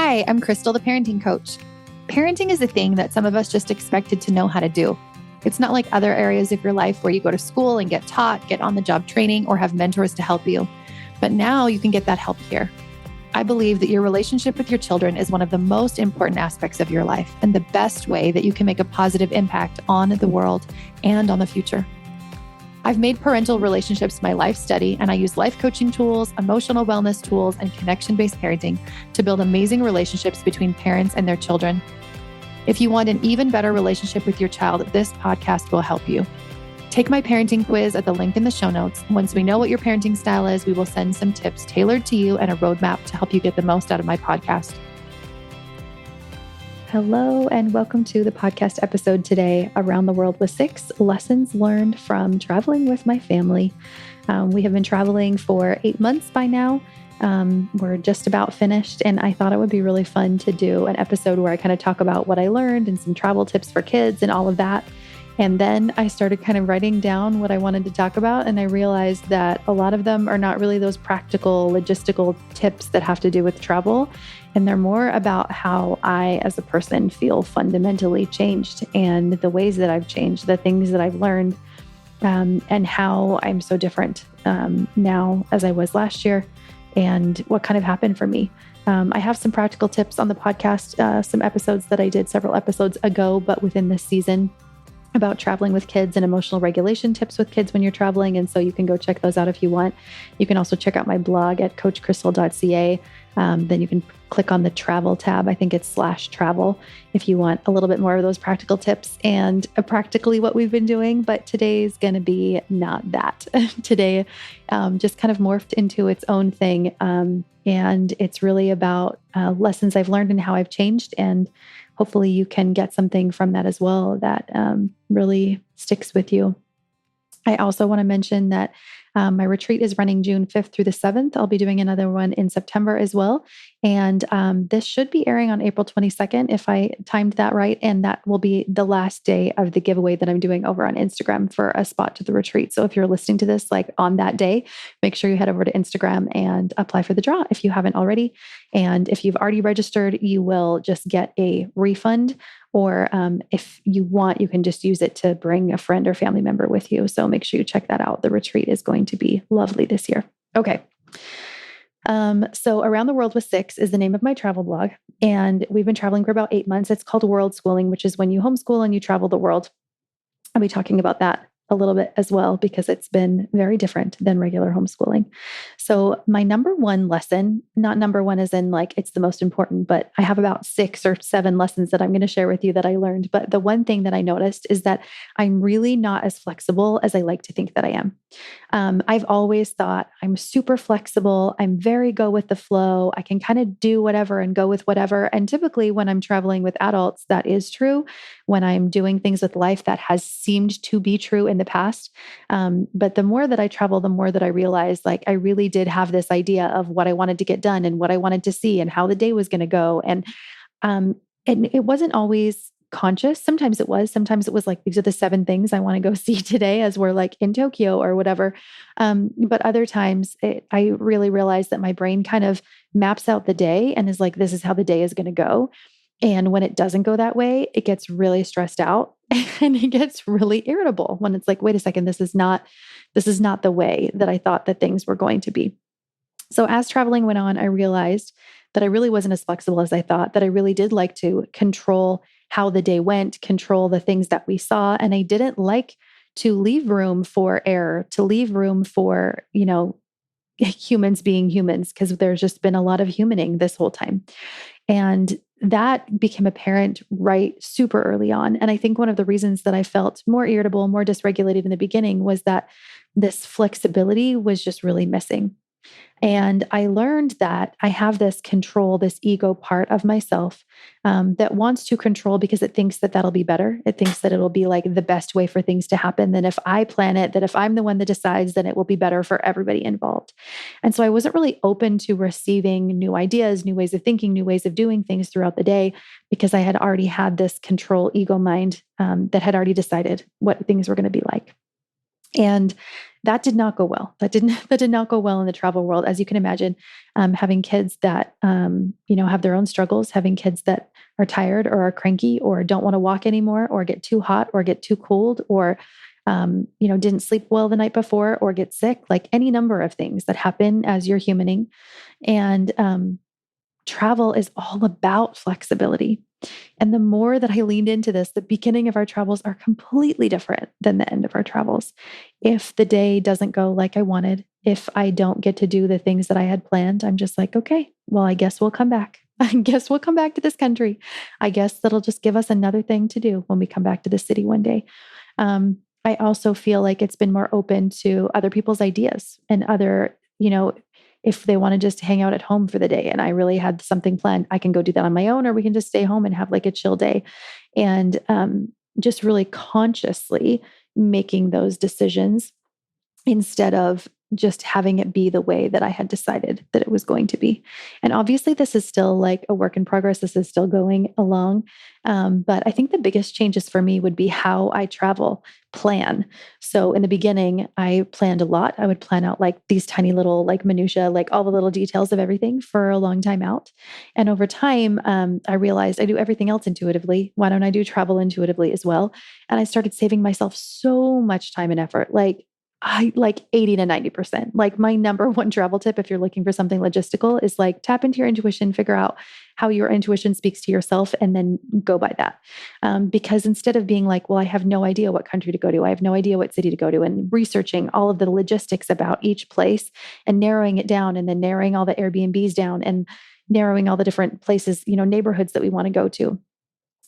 Hi, I'm Crystal, the parenting coach. Parenting is a thing that some of us just expected to know how to do. It's not like other areas of your life where you go to school and get taught, get on-the-job training, or have mentors to help you. But now you can get that help here. I believe that your relationship with your children is one of the most important aspects of your life and the best way that you can make a positive impact on the world and on the future. I've made parental relationships my life study, and I use life coaching tools, emotional wellness tools, and connection-based parenting to build amazing relationships between parents and their children. If you want an even better relationship with your child, this podcast will help you. Take my parenting quiz at the link in the show notes. Once we know what your parenting style is, we will send some tips tailored to you and a roadmap to help you get the most out of my podcast. Hello, and welcome to the podcast episode today, Around the World with 6 Lessons Learned from Traveling with My Family. We have been traveling for 8 months by now. We're just about finished, and I thought it would be really fun to do an episode where I kind of talk about what I learned and some travel tips for kids and all of that. And then I started kind of writing down what I wanted to talk about, and I realized that a lot of them are not really those practical, logistical tips that have to do with travel. And they're more about how I, as a person, feel fundamentally changed and the ways that I've changed, the things that I've learned, and how I'm so different now as I was last year, and what kind of happened for me. I have some practical tips on the podcast, some episodes that I did several episodes ago, but within this season, about traveling with kids and emotional regulation tips with kids when you're traveling. And so you can go check those out if you want. You can also check out my blog at coachcrystal.ca. Then you can click on the travel tab. I think it's /travel if you want a little bit more of those practical tips and practically what we've been doing. But today's going to be not that. Today just kind of morphed into its own thing. And it's really about lessons I've learned and how I've changed. And hopefully you can get something from that as well that really sticks with you. I also want to mention that my retreat is running June 5th through the 7th. I'll be doing another one in September as well. And this should be airing on April 22nd, if I timed that right. And that will be the last day of the giveaway that I'm doing over on Instagram for a spot to the retreat. So if you're listening to this like on that day, make sure you head over to Instagram and apply for the draw if you haven't already. And if you've already registered, you will just get a refund. Or if you want, you can just use it to bring a friend or family member with you. So make sure you check that out. The retreat is going to be lovely this year. Okay. So Around the World with 6 is the name of my travel blog. And we've been traveling for about 8 months. It's called Worldschooling, which is when you homeschool and you travel the world. I'll be talking about that a little bit as well, because it's been very different than regular homeschooling. So my number one lesson, not number one as in like it's the most important, but I have about 6 or 7 lessons that I'm going to share with you that I learned. But the one thing that I noticed is that I'm really not as flexible as I like to think that I am. I've always thought I'm super flexible. I'm very go with the flow. I can kind of do whatever and go with whatever. And typically when I'm traveling with adults, that is true. When I'm doing things with life, that has seemed to be true in the past. But the more that I travel, the more that I realize like I really did have this idea of what I wanted to get done and what I wanted to see and how the day was going to go. And it wasn't always conscious. Sometimes it was like, these are the 7 things I want to go see today as we're like in Tokyo or whatever. But other times I really realized that my brain kind of maps out the day and is like, this is how the day is going to go. And when it doesn't go that way, it gets really stressed out and it gets really irritable when it's like, wait a second, this is not the way that I thought that things were going to be. So as traveling went on, I realized that I really wasn't as flexible as I thought, that I really did like to control how the day went, control the things that we saw. And I didn't like to leave room for error, to leave room for, humans being humans, because there's just been a lot of humaning this whole time. And that became apparent right super early on. And I think one of the reasons that I felt more irritable, more dysregulated in the beginning was that this flexibility was just really missing. And I learned that I have this control, this ego part of myself that wants to control because it thinks that that'll be better. It thinks that it'll be like the best way for things to happen. Then if I plan it, that if I'm the one that decides, then it will be better for everybody involved. And so I wasn't really open to receiving new ideas, new ways of thinking, new ways of doing things throughout the day, because I had already had this control ego mind that had already decided what things were going to be like. And that did not go well. That did not go well in the travel world. As you can imagine, having kids that, have their own struggles, having kids that are tired or are cranky or don't want to walk anymore or get too hot or get too cold or, didn't sleep well the night before or get sick, like any number of things that happen as you're humaning. And travel is all about flexibility. And the more that I leaned into this, the beginning of our travels are completely different than the end of our travels. If the day doesn't go like I wanted, if I don't get to do the things that I had planned, I'm just like, okay, well, I guess we'll come back. I guess we'll come back to this country. I guess that'll just give us another thing to do when we come back to the city one day. I also feel like it's been more open to other people's ideas and other, if they want to just hang out at home for the day and I really had something planned, I can go do that on my own, or we can just stay home and have like a chill day. And just really consciously making those decisions instead of just having it be the way that I had decided that it was going to be. And obviously, this is still like a work in progress. This is still going along. But I think the biggest changes for me would be how I travel plan. So in the beginning, I planned a lot. I would plan out like these tiny little like minutia, like all the little details of everything for a long time out. And over time, I realized I do everything else intuitively. Why don't I do travel intuitively as well? And I started saving myself so much time and effort. I like 80 to 90%. Like my number one travel tip, if you're looking for something logistical, is like tap into your intuition, figure out how your intuition speaks to yourself, and then go by that. Because instead of being like, well, I have no idea what country to go to, I have no idea what city to go to, and researching all of the logistics about each place and narrowing it down, and then narrowing all the Airbnbs down and narrowing all the different places, neighborhoods that we want to go to.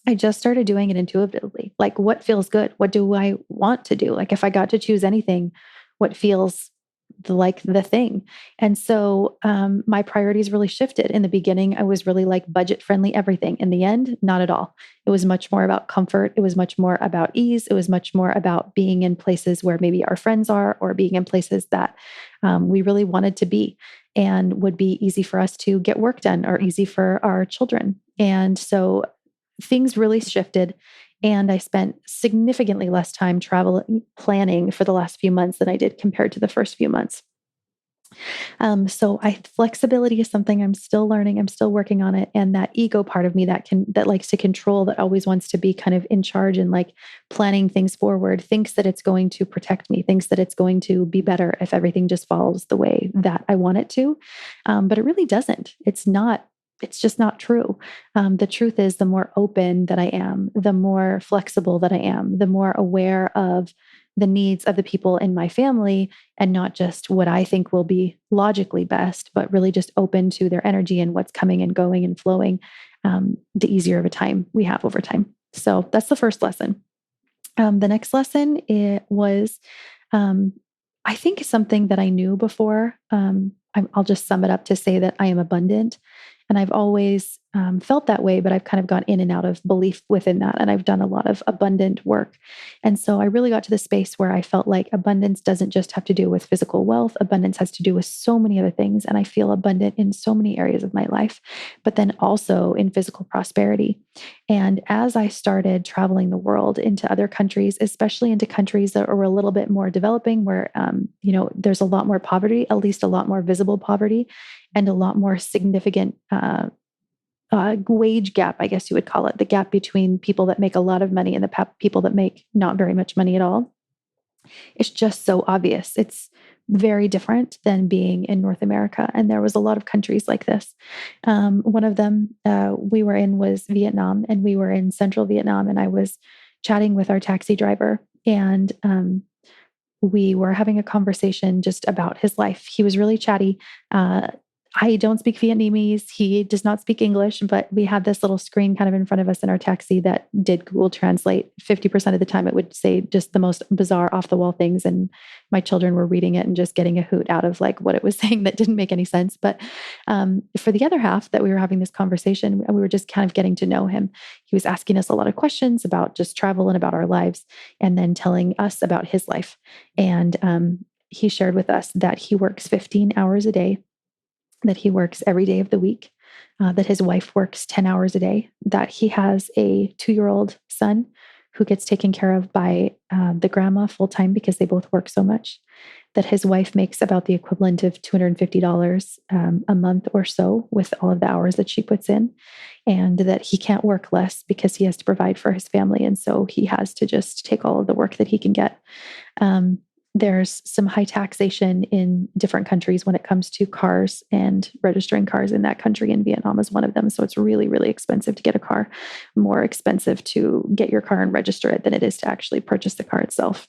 I just started doing it intuitively. Like, what feels good? What do I want to do? Like, if I got to choose anything, what feels like the thing? And so my priorities really shifted. In the beginning, I was really like budget friendly everything. In the end, not at all. It was much more about comfort. It was much more about ease. It was much more about being in places where maybe our friends are, or being in places that we really wanted to be and would be easy for us to get work done, or easy for our children. And so things really shifted, and I spent significantly less time traveling, planning for the last few months than I did compared to the first few months. Flexibility is something I'm still learning. I'm still working on it. And that ego part of me that likes to control, that always wants to be kind of in charge and like planning things forward, thinks that it's going to protect me, thinks that it's going to be better if everything just follows the way that I want it to. But it really doesn't. It's just not true. The truth is, the more open that I am, the more flexible that I am, the more aware of the needs of the people in my family, and not just what I think will be logically best, but really just open to their energy and what's coming and going and flowing, the easier of a time we have over time. So that's the first lesson. The next lesson, it was, I think, something that I knew before. I'll just sum it up to say that I am abundant. And I've always felt that way, but I've kind of gone in and out of belief within that. And I've done a lot of abundant work. And so I really got to the space where I felt like abundance doesn't just have to do with physical wealth. Abundance has to do with so many other things. And I feel abundant in so many areas of my life, but then also in physical prosperity. And as I started traveling the world into other countries, especially into countries that are a little bit more developing, where, there's a lot more poverty, at least a lot more visible poverty, and a lot more significant wage gap, I guess you would call it, the gap between people that make a lot of money and the people that make not very much money at all. It's just so obvious. It's very different than being in North America. And there was a lot of countries like this. One of them we were in was Vietnam, and we were in central Vietnam, and I was chatting with our taxi driver, and we were having a conversation just about his life. He was really chatty. I don't speak Vietnamese. He does not speak English, but we had this little screen kind of in front of us in our taxi that did Google Translate. 50% of the time it would say just the most bizarre off the wall things. And my children were reading it and just getting a hoot out of like what it was saying that didn't make any sense. But for the other half that we were having this conversation, we were just kind of getting to know him. He was asking us a lot of questions about just travel and about our lives, and then telling us about his life. And he shared with us that he works 15 hours a day, that he works every day of the week, that his wife works 10 hours a day, that he has a 2-year-old son who gets taken care of by the grandma full time because they both work so much, that his wife makes about the equivalent of $250 a month or so with all of the hours that she puts in, and that he can't work less because he has to provide for his family. And so he has to just take all of the work that he can get. There's some high taxation in different countries when it comes to cars and registering cars in that country, and Vietnam is one of them. So it's really, really expensive to get a car, more expensive to get your car and register it than it is to actually purchase the car itself.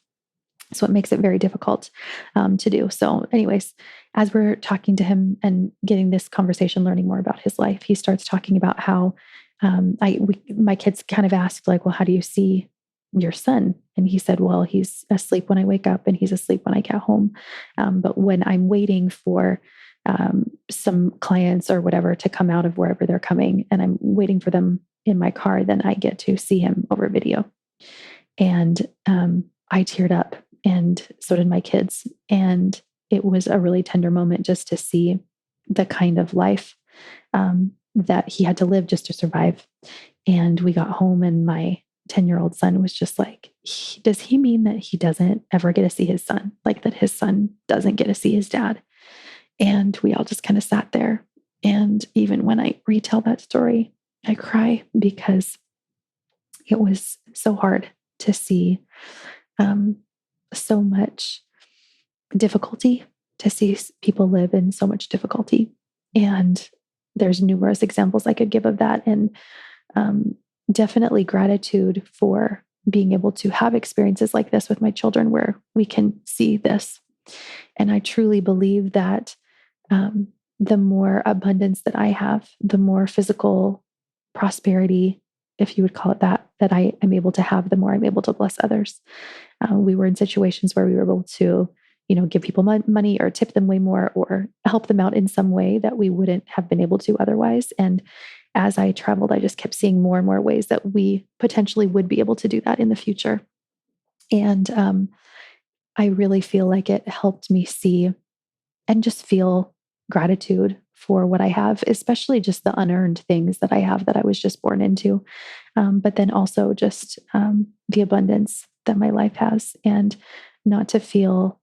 So it makes it very difficult to do. So anyways, as we're talking to him and getting this conversation, learning more about his life, he starts talking about how my kids kind of asked, like, well, how do you see your son? And he said, well, he's asleep when I wake up and he's asleep when I get home. But when I'm waiting for some clients or whatever to come out of wherever they're coming, and I'm waiting for them in my car, then I get to see him over video. And I teared up, and so did my kids. And it was a really tender moment just to see the kind of life that he had to live just to survive. And we got home, and my 10-year-old son was just like, does he mean that he doesn't ever get to see his son? Like that his son doesn't get to see his dad? And we all just kind of sat there. And even when I retell that story, I cry because it was so hard to see so much difficulty, to see people live in so much difficulty. And there's numerous examples I could give of that. And definitely gratitude for being able to have experiences like this with my children where we can see this. And I truly believe that the more abundance that I have, the more physical prosperity, if you would call it that, that I am able to have, the more I'm able to bless others. We were in situations where we were able to, give people money or tip them way more or help them out in some way that we wouldn't have been able to otherwise. And as I traveled, I just kept seeing more and more ways that we potentially would be able to do that in the future. And I really feel like it helped me see and just feel gratitude for what I have, especially just the unearned things that I have that I was just born into. But then also just the abundance that my life has, and not to feel,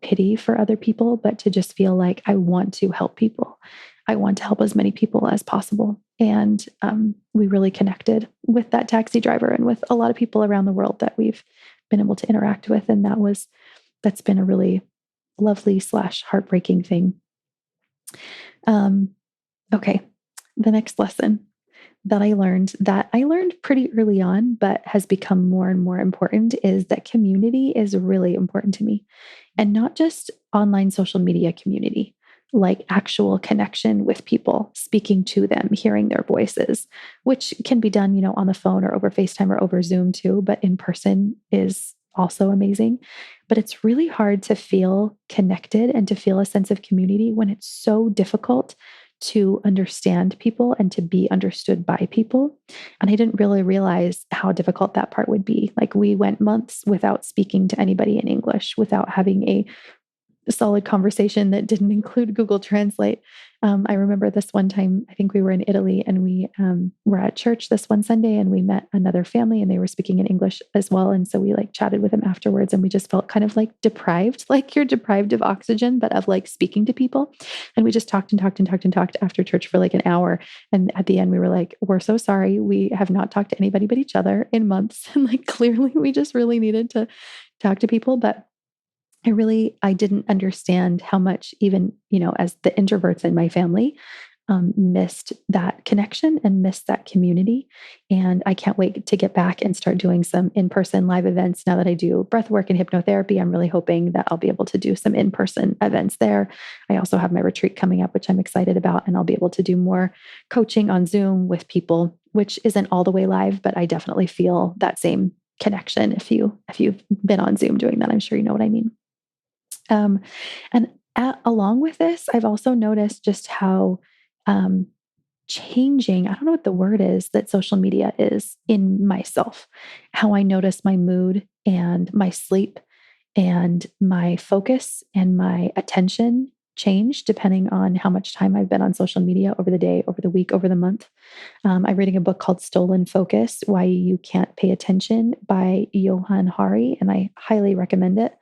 pity for other people, but to just feel like I want to help people. I want to help as many people as possible. And we really connected with that taxi driver and with a lot of people around the world that we've been able to interact with. And that's been a really lovely / heartbreaking thing. Okay. The next lesson that I learned pretty early on, but has become more and more important, is that community is really important to me. And not just online social media community, like actual connection with people, speaking to them, hearing their voices, which can be done, on the phone or over FaceTime or over Zoom too, but in person is also amazing. But it's really hard to feel connected and to feel a sense of community when it's so difficult to understand people and to be understood by people. And I didn't really realize how difficult that part would be. Like, we went months without speaking to anybody in English, without having a solid conversation that didn't include Google Translate. I remember this one time, I think we were in Italy, and we were at church this one Sunday, and we met another family, and they were speaking in English as well. And so we chatted with them afterwards, and we just felt kind of deprived, like you're deprived of oxygen, but of speaking to people. And we just talked and talked and talked and talked after church for an hour. And at the end, we were like, we're so sorry. We have not talked to anybody but each other in months. And clearly we just really needed to talk to people. But I didn't understand how much, even, as the introverts in my family, missed that connection and missed that community. And I can't wait to get back and start doing some in-person live events. Now that I do breath work and hypnotherapy, I'm really hoping that I'll be able to do some in-person events there. I also have my retreat coming up, which I'm excited about, and I'll be able to do more coaching on Zoom with people, which isn't all the way live, but I definitely feel that same connection. If you've been on Zoom doing that, I'm sure you know what I mean. Along with this, I've also noticed just how changing, I don't know what the word is, that social media is in myself, how I notice my mood and my sleep and my focus and my attention change depending on how much time I've been on social media over the day, over the week, over the month. I'm reading a book called Stolen Focus: Why You Can't Pay Attention by Johann Hari, and I highly recommend it.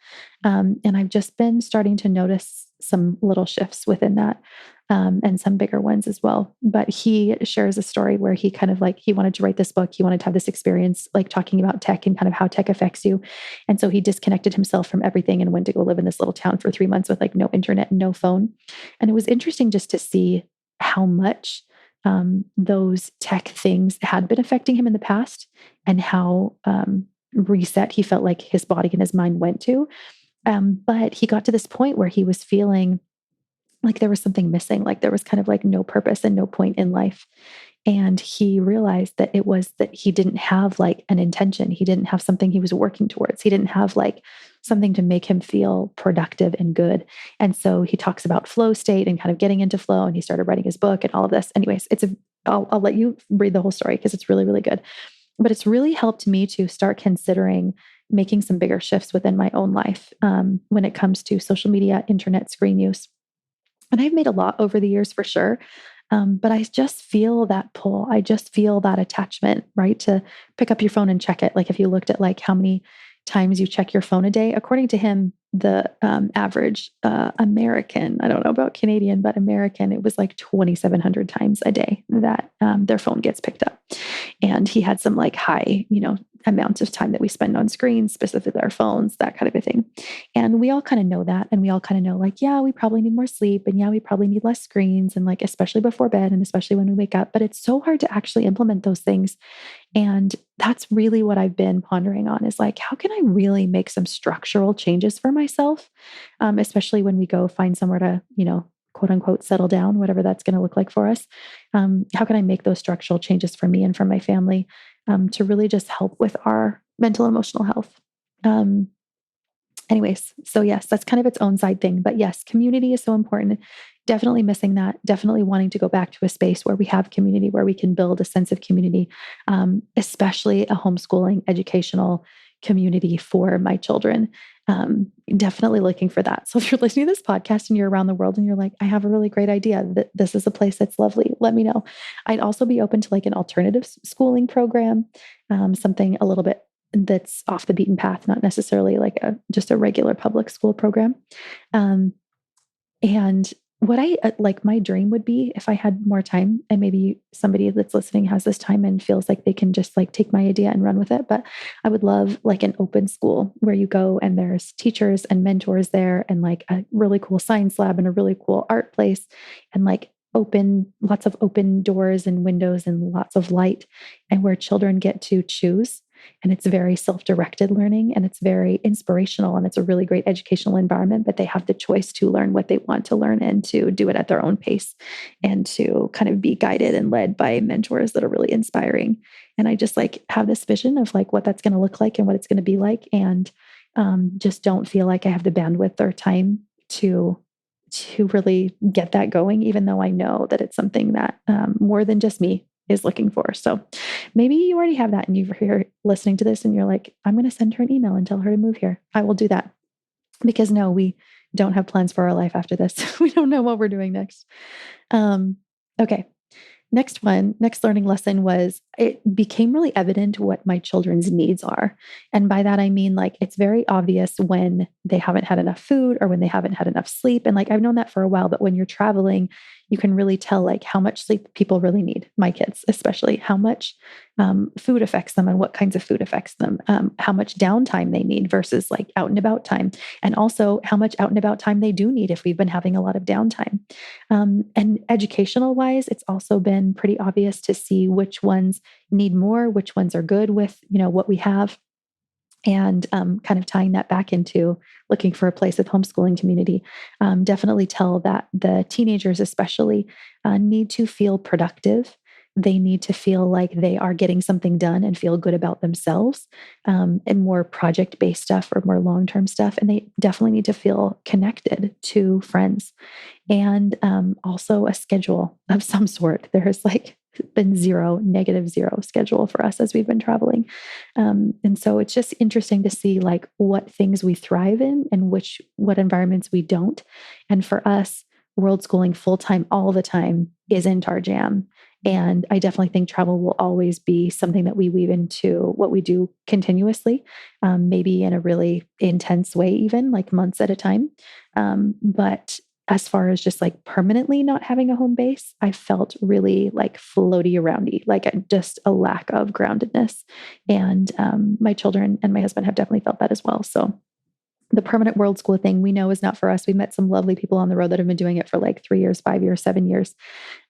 And I've just been starting to notice some little shifts within that, and some bigger ones as well. But he shares a story where he kind of like, he wanted to write this book. He wanted to have this experience, like talking about tech and kind of how tech affects you. And so he disconnected himself from everything and went to go live in this little town for 3 months with like no internet and no phone. And it was interesting just to see how much those tech things had been affecting him in the past, and how reset he felt like his body and his mind went to. But he got to this point where he was feeling like there was something missing, like there was kind of like no purpose and no point in life. And he realized that it was that he didn't have like an intention. He didn't have something he was working towards. He didn't have like something to make him feel productive and good. And so he talks about flow state and kind of getting into flow. And he started writing his book and all of this. Anyways, I'll let you read the whole story because it's really, really good. But it's really helped me to start considering making some bigger shifts within my own life, when it comes to social media, internet, screen use. And I've made a lot over the years for sure. But I just feel that pull. I just feel that attachment, right? To pick up your phone and check it. Like if you looked at like how many times you check your phone a day, according to him, the average American, I don't know about Canadian, but American, it was like 2,700 times a day that their phone gets picked up. And he had some like high, amount of time that we spend on screens, specifically our phones, that kind of a thing. And we all kind of know that. And we all kind of know like, yeah, we probably need more sleep. And yeah, we probably need less screens. And like, especially before bed and especially when we wake up. But it's so hard to actually implement those things. And that's really what I've been pondering on, is like, how can I really make some structural changes for myself? Especially when we go find somewhere to, quote unquote, settle down, whatever that's going to look like for us. How can I make those structural changes for me and for my family, to really just help with our mental and emotional health? Anyways, so yes, that's kind of its own side thing. But yes, community is so important. Definitely missing that. Definitely wanting to go back to a space where we have community, where we can build a sense of community, especially a homeschooling educational community for my children. Definitely looking for that. So if you're listening to this podcast and you're around the world and you're like, I have a really great idea that this is a place that's lovely, let me know. I'd also be open to like an alternative schooling program, something a little bit that's off the beaten path, not necessarily like just a regular public school program. And what I like, my dream would be if I had more time, and maybe somebody that's listening has this time and feels like they can just like take my idea and run with it. But I would love like an open school where you go and there's teachers and mentors there, and like a really cool science lab and a really cool art place, and like lots of open doors and windows and lots of light, and where children get to choose. And it's very self-directed learning, and it's very inspirational, and it's a really great educational environment, but they have the choice to learn what they want to learn and to do it at their own pace, and to kind of be guided and led by mentors that are really inspiring. And I just like have this vision of like what that's going to look like and what it's going to be like. And just don't feel like I have the bandwidth or time to really get that going, even though I know that it's something that more than just me is looking for. So maybe you already have that and you're here listening to this and you're like, I'm going to send her an email and tell her to move here. I will do that, because no, we don't have plans for our life after this. We don't know what we're doing next. Okay. Next learning lesson was, it became really evident what my children's needs are. And by that, I mean, like, it's very obvious when they haven't had enough food or when they haven't had enough sleep. And like, I've known that for a while, but when you're traveling, you can really tell like how much sleep people really need. My kids, especially, how much food affects them and what kinds of food affects them, how much downtime they need versus like out and about time. And also how much out and about time they do need if we've been having a lot of downtime. And educational wise, it's also been pretty obvious to see which ones need more, which ones are good with, what we have. And kind of tying that back into looking for a place with homeschooling community, definitely tell that the teenagers especially need to feel productive. They need to feel like they are getting something done and feel good about themselves, and more project-based stuff or more long-term stuff. And they definitely need to feel connected to friends, and also a schedule of some sort. There has like been negative zero schedule for us as we've been traveling. And so it's just interesting to see like what things we thrive in and what environments we don't. And for us, world schooling full time all the time isn't our jam. And I definitely think travel will always be something that we weave into what we do continuously, maybe in a really intense way, even like months at a time. But as far as just like permanently not having a home base, I felt really like floaty aroundy, like just a lack of groundedness. And my children and my husband have definitely felt that as well. So the permanent world school thing we know is not for us. We met some lovely people on the road that have been doing it for like 3 years, 5 years, 7 years.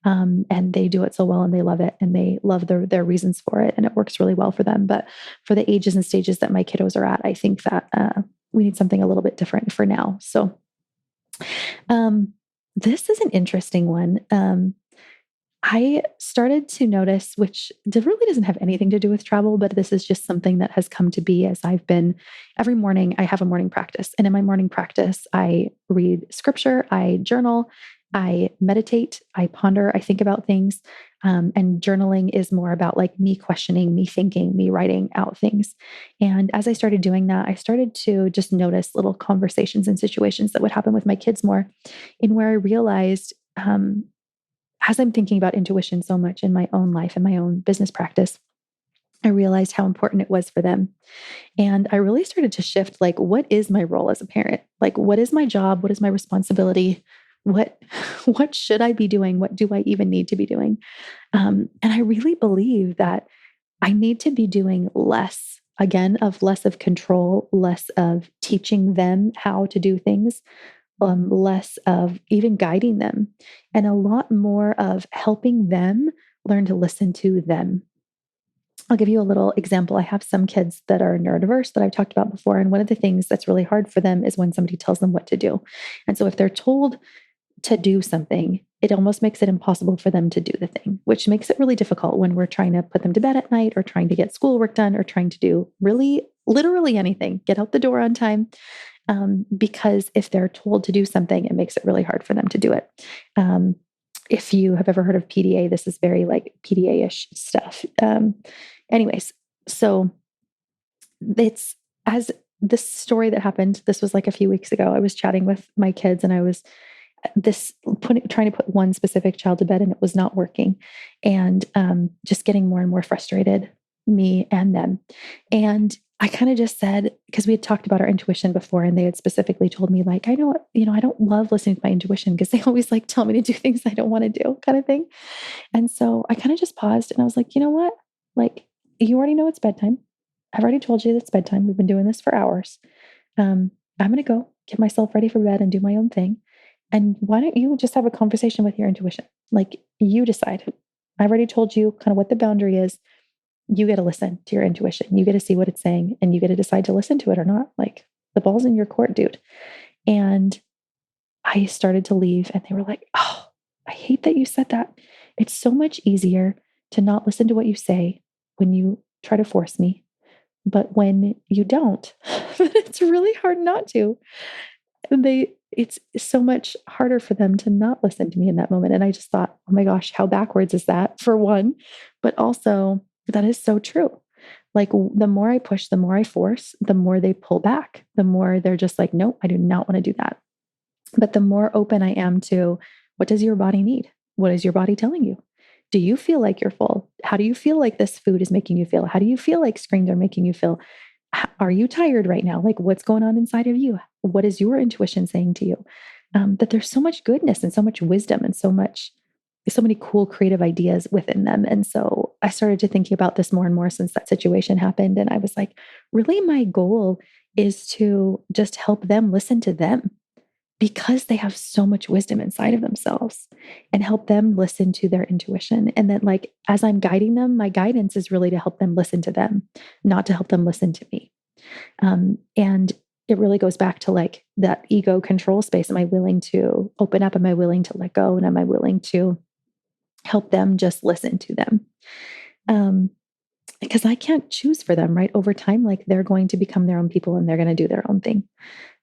And they do it so well and they love it and they love their reasons for it. And it works really well for them. But for the ages and stages that my kiddos are at, I think that we need something a little bit different for now. So this is an interesting one. I started to notice, which really doesn't have anything to do with travel, but this is just something that has come to be as I've been every morning. I have a morning practice. And in my morning practice, I read scripture, I journal, I meditate, I ponder, I think about things. And journaling is more about like me questioning, me thinking, me writing out things. And as I started doing that, I started to just notice little conversations and situations that would happen with my kids more, in where I realized, as I'm thinking about intuition so much in my own life and my own business practice, I realized how important it was for them. And I really started to shift, like, what is my role as a parent? Like, what is my job? What is my responsibility? What, what should I be doing? What do I even need to be doing? And I really believe that I need to be doing less, again, of less of control, less of teaching them how to do things, less of even guiding them, and a lot more of helping them learn to listen to them. I'll give you a little example. I have some kids that are neurodiverse that I've talked about before. And one of the things that's really hard for them is when somebody tells them what to do. And so if they're told to do something, it almost makes it impossible for them to do the thing, which makes it really difficult when we're trying to put them to bed at night or trying to get schoolwork done or trying to do really literally anything, get out the door on time. Because if they're told to do something, it makes it really hard for them to do it. If you have ever heard of PDA, this is very like PDA-ish stuff. Anyways, so it's as this story that happened, this was like a few weeks ago. I was chatting with my kids and I was trying to put one specific child to bed and it was not working. And just getting more and more frustrated, me and them. And I kind of just said, because we had talked about our intuition before and they had specifically told me like, I don't love listening to my intuition because they always like tell me to do things I don't want to do kind of thing. And so I kind of just paused and I was like, you know what? Like, you already know it's bedtime. I've already told you that it's bedtime. We've been doing this for hours. I'm going to go get myself ready for bed and do my own thing. And why don't you just have a conversation with your intuition? Like, you decide. I've already told you kind of what the boundary is. You get to listen to your intuition. You get to see what it's saying and you get to decide to listen to it or not. Like, the ball's in your court, dude. And I started to leave and they were like, oh, I hate that you said that. It's so much easier to not listen to what you say when you try to force me. But when you don't, it's really hard not to. It's so much harder for them to not listen to me in that moment. And I just thought, oh my gosh, how backwards is that, for one? But also, that is so true. Like, the more I push, the more I force, the more they pull back, the more they're just like, nope, I do not want to do that. But the more open I am to, what does your body need? What is your body telling you? Do you feel like you're full? How do you feel like this food is making you feel? How do you feel like screens are making you feel? Are you tired right now? Like, what's going on inside of you? What is your intuition saying to you? That there's so much goodness and so much wisdom and so many cool creative ideas within them. And so I started to thinking about this more and more since that situation happened. And I was like, really, my goal is to just help them listen to them because they have so much wisdom inside of themselves, and help them listen to their intuition. And then, like, as I'm guiding them, my guidance is really to help them listen to them, not to help them listen to me. And it really goes back to like that ego control space. Am I willing to open up? Am I willing to let go? And am I willing to help them just listen to them? Because I can't choose for them, right? Over time, like, they're going to become their own people and they're going to do their own thing.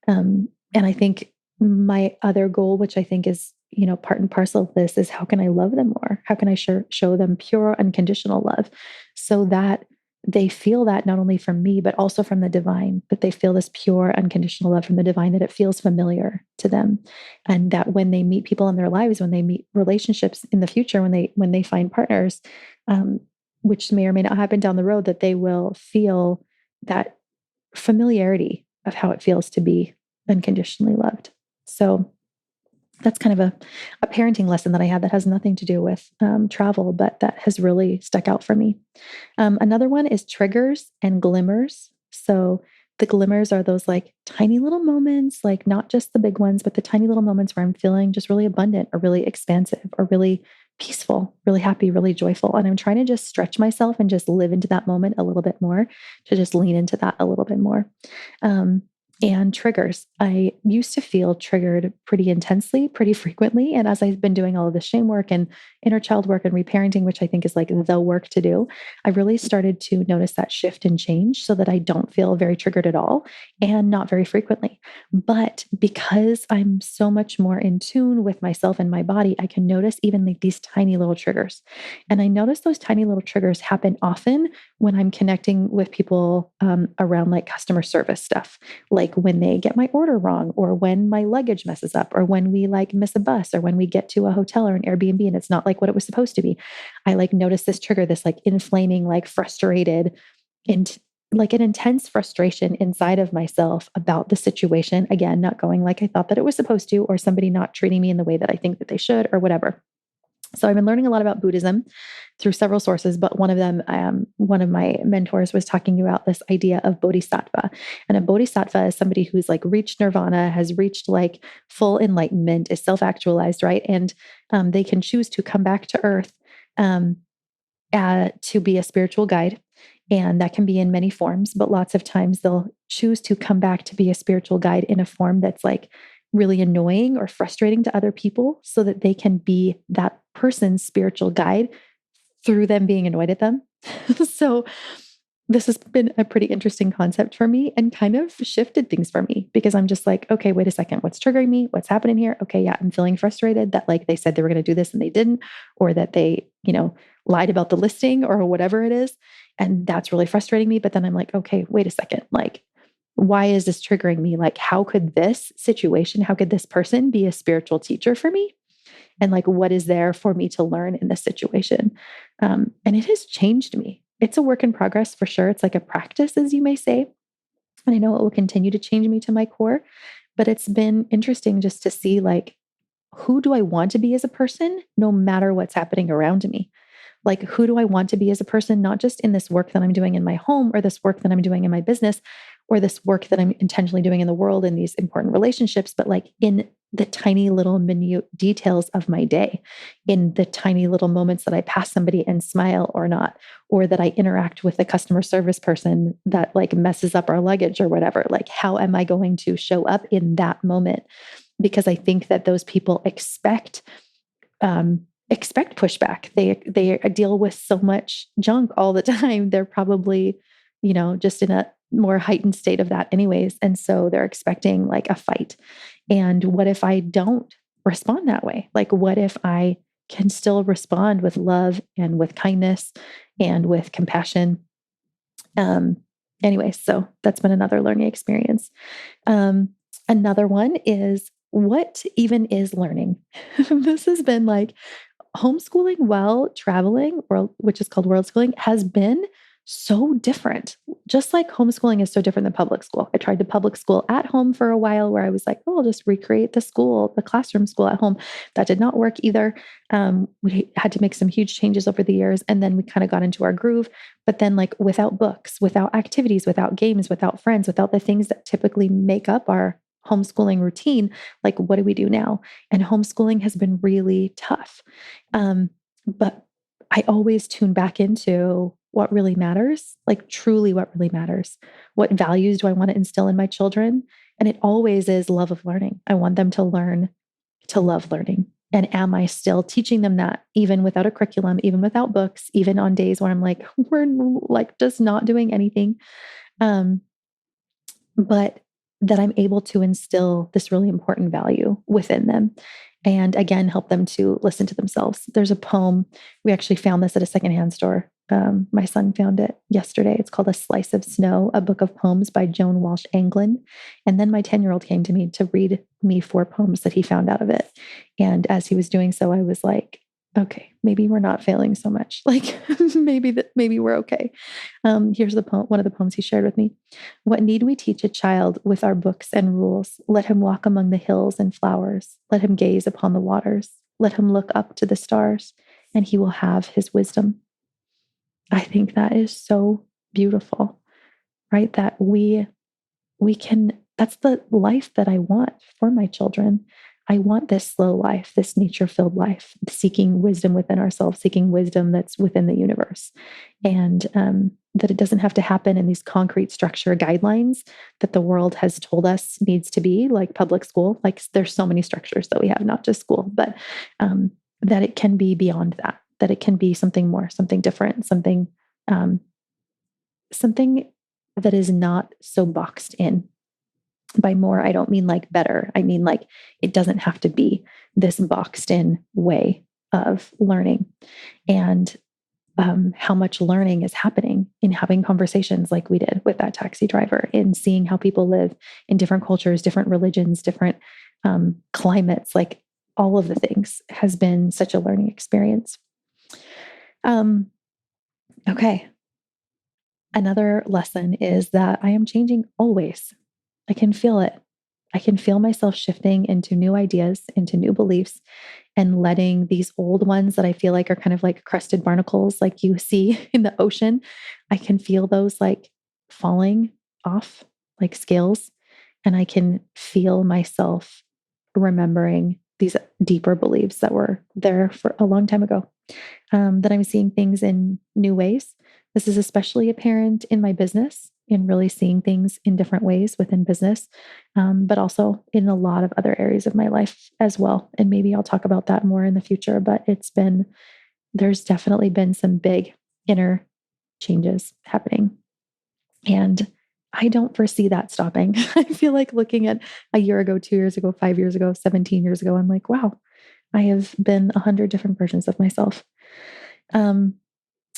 And I think my other goal, which I think is, part and parcel of this, is how can I love them more? How can I show them pure, unconditional love so that they feel that not only from me, but also from the divine, that they feel this pure, unconditional love from the divine, that it feels familiar to them. And that when they meet people in their lives, when they meet relationships in the future, when they find partners, um, which may or may not happen down the road, that they will feel that familiarity of how it feels to be unconditionally loved. So that's kind of a parenting lesson that I had that has nothing to do with travel, but that has really stuck out for me. Another one is triggers and glimmers. So the glimmers are those like tiny little moments, like not just the big ones, but the tiny little moments where I'm feeling just really abundant or really expansive or really peaceful, really happy, really joyful. And I'm trying to just stretch myself and just live into that moment a little bit more, to just lean into that a little bit more. And triggers. I used to feel triggered pretty intensely, pretty frequently. And as I've been doing all of the shame work and inner child work and reparenting, which I think is like the work to do, I really started to notice that shift and change so that I don't feel very triggered at all and not very frequently. But because I'm so much more in tune with myself and my body, I can notice even like these tiny little triggers. And I notice those tiny little triggers happen often when I'm connecting with people around like customer service stuff, like when they get my order wrong, or when my luggage messes up, or when we like miss a bus, or when we get to a hotel or an Airbnb and it's not like what it was supposed to be. I like notice this trigger, this like inflaming, like frustrated, and like an intense frustration inside of myself about the situation. Again, not going like I thought that it was supposed to, or somebody not treating me in the way that I think that they should, or whatever. So I've been learning a lot about Buddhism through several sources, but one of them, one of my mentors was talking about this idea of bodhisattva. And a bodhisattva is somebody who's like reached nirvana, has reached like full enlightenment, is self-actualized, right? And they can choose to come back to earth to be a spiritual guide. And that can be in many forms, but lots of times they'll choose to come back to be a spiritual guide in a form that's like really annoying or frustrating to other people, so that they can be that person's spiritual guide through them being annoyed at them. So this has been a pretty interesting concept for me and kind of shifted things for me, because I'm just like, okay, wait a second, what's triggering me? What's happening here? Okay, yeah, I'm feeling frustrated that like they said they were going to do this and they didn't, or that they, lied about the listing or whatever it is. And that's really frustrating me. But then I'm like, okay, wait a second, like, why is this triggering me? Like, how could this situation, how could this person be a spiritual teacher for me? And like, what is there for me to learn in this situation? And it has changed me. It's a work in progress for sure. It's like a practice, as you may say. And I know it will continue to change me to my core, but it's been interesting just to see like, who do I want to be as a person, no matter what's happening around me? Like, who do I want to be as a person, not just in this work that I'm doing in my home, or this work that I'm doing in my business, or this work that I'm intentionally doing in the world in these important relationships, but like in the tiny little minute details of my day, in the tiny little moments that I pass somebody and smile or not, or that I interact with a customer service person that like messes up our luggage or whatever. Like, how am I going to show up in that moment? Because I think that those people expect pushback. They deal with so much junk all the time. They're probably, just in a more heightened state of that anyways. And so they're expecting like a fight. And what if I don't respond that way? Like, what if I can still respond with love and with kindness and with compassion? Anyway, so that's been another learning experience. Another one is, what even is learning? This has been like homeschooling while traveling, which is called Worldschooling, has been so different. Just like homeschooling is so different than public school. I tried to public school at home for a while, where I was like, oh, I'll just recreate the classroom school at home. That did not work either. We had to make some huge changes over the years, and then we kind of got into our groove. But then like without books, without activities, without games, without friends, without the things that typically make up our homeschooling routine, like what do we do now? And homeschooling has been really tough. But I always tune back into what really matters, like truly what really matters. What values do I want to instill in my children? And it always is love of learning. I want them to learn to love learning. And am I still teaching them that, even without a curriculum, even without books, even on days where I'm like, we're like just not doing anything? But that I'm able to instill this really important value within them. And again, help them to listen to themselves. There's a poem, we actually found this at a secondhand store My son found it yesterday. It's called A Slice of Snow, a book of poems by Joan Walsh Anglin. And then my 10-year-old came to me to read me 4 poems that he found out of it. And as he was doing so, I was like, okay, maybe we're not failing so much. Like maybe we're okay. Here's the poem, one of the poems he shared with me. What need we teach a child with our books and rules? Let him walk among the hills and flowers. Let him gaze upon the waters. Let him look up to the stars, and he will have his wisdom. I think that is so beautiful, right? That we can, that's the life that I want for my children. I want this slow life, this nature-filled life, seeking wisdom within ourselves, seeking wisdom that's within the universe. And that it doesn't have to happen in these concrete structure guidelines that the world has told us needs to be, like public school. Like there's so many structures that we have, not just school, but that it can be beyond that, that it can be something more, something different, something that is not so boxed in. By more, I don't mean like better. I mean like it doesn't have to be this boxed in way of learning. And how much learning is happening in having conversations like we did with that taxi driver, in seeing how people live in different cultures, different religions, different climates, like all of the things has been such a learning experience. Okay. Another lesson is that I am changing always. I can feel it. I can feel myself shifting into new ideas, into new beliefs, and letting these old ones that I feel like are kind of like crusted barnacles, like you see in the ocean. I can feel those like falling off like scales. And I can feel myself remembering these deeper beliefs that were there for a long time ago, that I'm seeing things in new ways. This is especially apparent in my business, in really seeing things in different ways within business, but also in a lot of other areas of my life as well. And maybe I'll talk about that more in the future, but there's definitely been some big inner changes happening. And I don't foresee that stopping. I feel like looking at a year ago, 2 years ago, 5 years ago, 17 years ago, I'm like, wow, I have been 100 different versions of myself.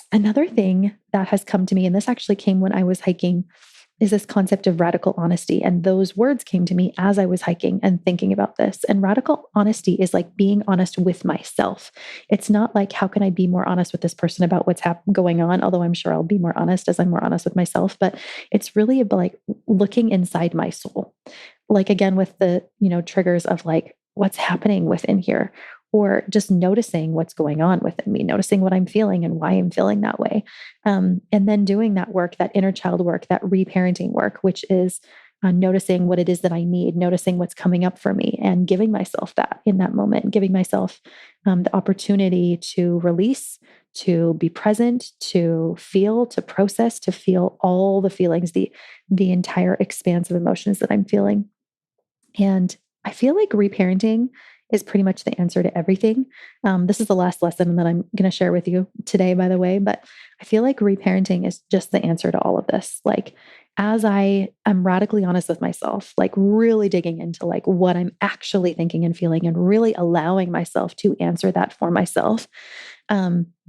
Another thing that has come to me, and this actually came when I was hiking, is this concept of radical honesty. And those words came to me as I was hiking and thinking about this. And radical honesty is like being honest with myself. It's not like, how can I be more honest with this person about what's going on? Although I'm sure I'll be more honest as I'm more honest with myself. But it's really about like looking inside my soul. Like again, with the, triggers of like, what's happening within here, or just noticing what's going on within me, noticing what I'm feeling and why I'm feeling that way. And then doing that work, that inner child work, that reparenting work, which is noticing what it is that I need, noticing what's coming up for me, and giving myself that in that moment, giving myself the opportunity to release, to be present, to feel, to process, to feel all the feelings, the entire expanse of emotions that I'm feeling. And I feel like reparenting is pretty much the answer to everything. This is the last lesson that I'm going to share with you today, by the way, but I feel like reparenting is just the answer to all of this. Like, as I am radically honest with myself, like really digging into like what I'm actually thinking and feeling, and really allowing myself to answer that for myself,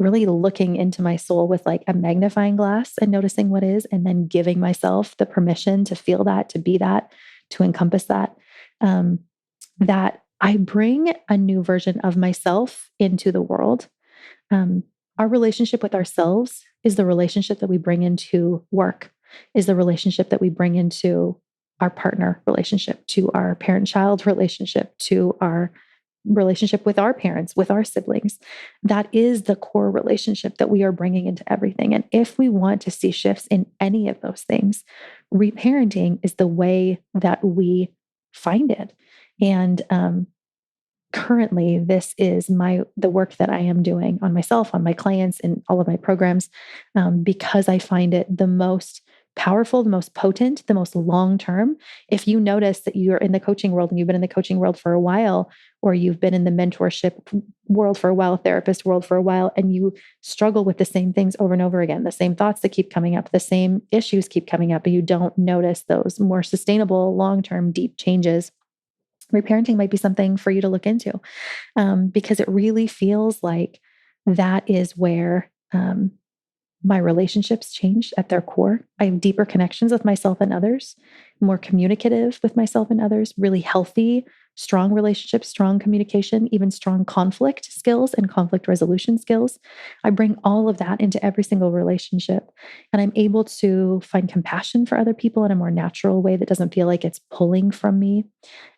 really looking into my soul with like a magnifying glass and noticing what is, and then giving myself the permission to feel that, to be that, to encompass that, that I bring a new version of myself into the world. Our relationship with ourselves is the relationship that we bring into work, is the relationship that we bring into our partner relationship, to our parent-child relationship, to our relationship with our parents, with our siblings. That is the core relationship that we are bringing into everything. And if we want to see shifts in any of those things, reparenting is the way that we find it. And currently, this is the work that I am doing on myself, on my clients, and all of my programs, because I find it the most powerful, the most potent, the most long-term. If you notice that you're in the coaching world and you've been in the coaching world for a while, or you've been in the mentorship world for a while, therapist world for a while, and you struggle with the same things over and over again, the same thoughts that keep coming up, the same issues keep coming up, and you don't notice those more sustainable, long-term, deep changes, reparenting might be something for you to look into, because it really feels like that is where my relationships changed at their core. I have deeper connections with myself and others, more communicative with myself and others, really healthy, strong relationships, strong communication, even strong conflict skills and conflict resolution skills. I bring all of that into every single relationship. And I'm able to find compassion for other people in a more natural way that doesn't feel like it's pulling from me,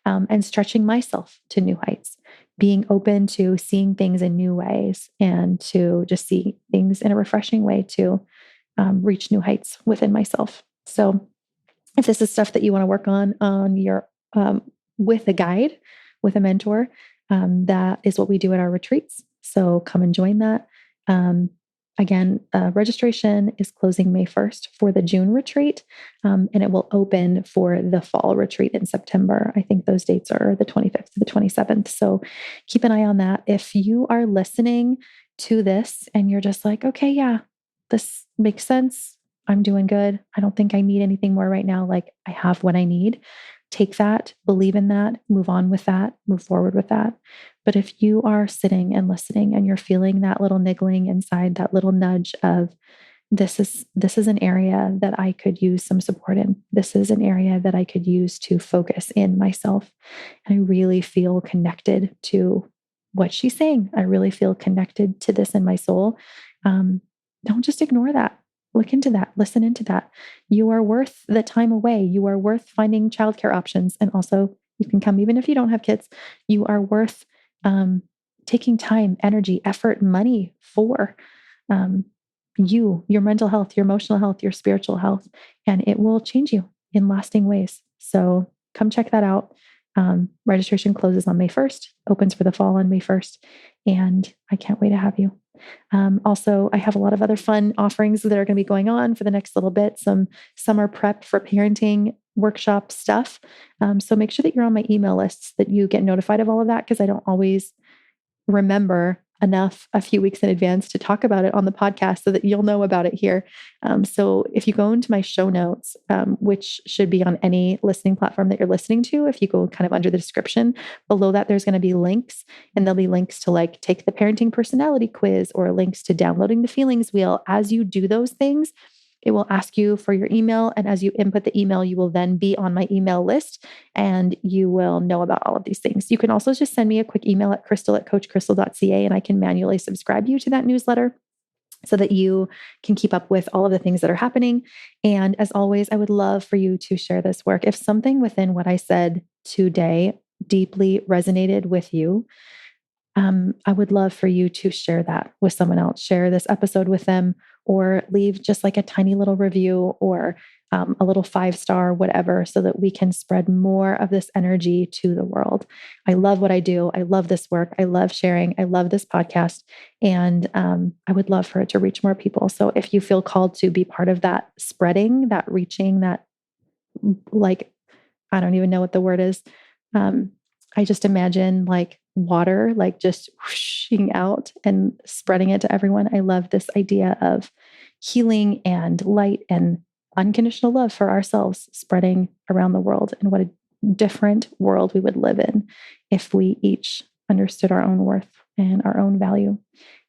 and stretching myself to new heights, being open to seeing things in new ways and to just see things in a refreshing way to reach new heights within myself. So if this is stuff that you want to work on your with a guide, with a mentor, that is what we do at our retreats. So come and join that. Again, registration is closing May 1st for the June retreat, and it will open for the fall retreat in September. I think those dates are the 25th to the 27th. So keep an eye on that. If you are listening to this and you're just like, okay, yeah, this makes sense. I'm doing good. I don't think I need anything more right now. Like, I have what I need. Take that, believe in that, move on with that, move forward with that. But if you are sitting and listening and you're feeling that little niggling inside, that little nudge of this is an area that I could use some support in. This is an area that I could use to focus in myself. And I really feel connected to what she's saying. I really feel connected to this in my soul. Don't just ignore that. Look into that, listen into that. You are worth the time away. You are worth finding childcare options. And also, you can come even if you don't have kids. You are worth taking time, energy, effort, money for your mental health, your emotional health, your spiritual health, and it will change you in lasting ways. So come check that out. Registration closes on May 1st, opens for the fall on May 1st, and I can't wait to have you. Also, I have a lot of other fun offerings that are going to be going on for the next little bit, some summer prep for parenting workshop stuff. So make sure that you're on my email lists, that you get notified of all of that, because I don't always remember enough a few weeks in advance to talk about it on the podcast so that you'll know about it here. So if you go into my show notes, which should be on any listening platform that you're listening to, if you go kind of under the description, below that, there's going to be links, and there'll be links to like take the parenting personality quiz or links to downloading the feelings wheel. As you do those things, it will ask you for your email. And as you input the email, you will then be on my email list and you will know about all of these things. You can also just send me a quick email at crystal@coachcrystal.ca, and I can manually subscribe you to that newsletter so that you can keep up with all of the things that are happening. And as always, I would love for you to share this work. If something within what I said today deeply resonated with you, I would love for you to share that with someone else, share this episode with them, or leave just like a tiny little review or a little 5-star, whatever, so that we can spread more of this energy to the world. I love what I do. I love this work. I love sharing. I love this podcast. And I would love for it to reach more people. So if you feel called to be part of that spreading, that reaching, that, like, I don't even know what the word is. I just imagine like water, like just whooshing out and spreading it to everyone. I love this idea of healing and light and unconditional love for ourselves spreading around the world. And what a different world we would live in if we each understood our own worth and our own value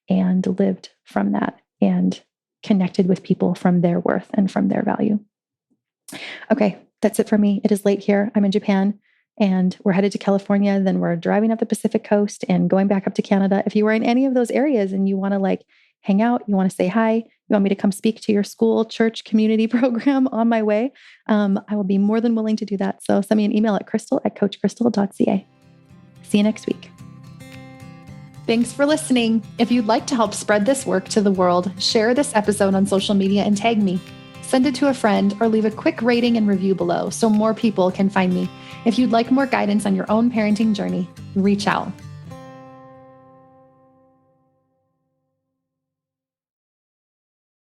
and lived from that and connected with people from their worth and from their value. Okay, that's it for me. It is late here. I'm in Japan. And we're headed to California. Then we're driving up the Pacific coast and going back up to Canada. If you are in any of those areas and you want to like hang out, you want to say hi, you want me to come speak to your school, church, community program on my way, I will be more than willing to do that. So send me an email at crystal@coachcrystal.ca. See you next week. Thanks for listening. If you'd like to help spread this work to the world, share this episode on social media and tag me. Send it to a friend or leave a quick rating and review below so more people can find me. If you'd like more guidance on your own parenting journey, reach out.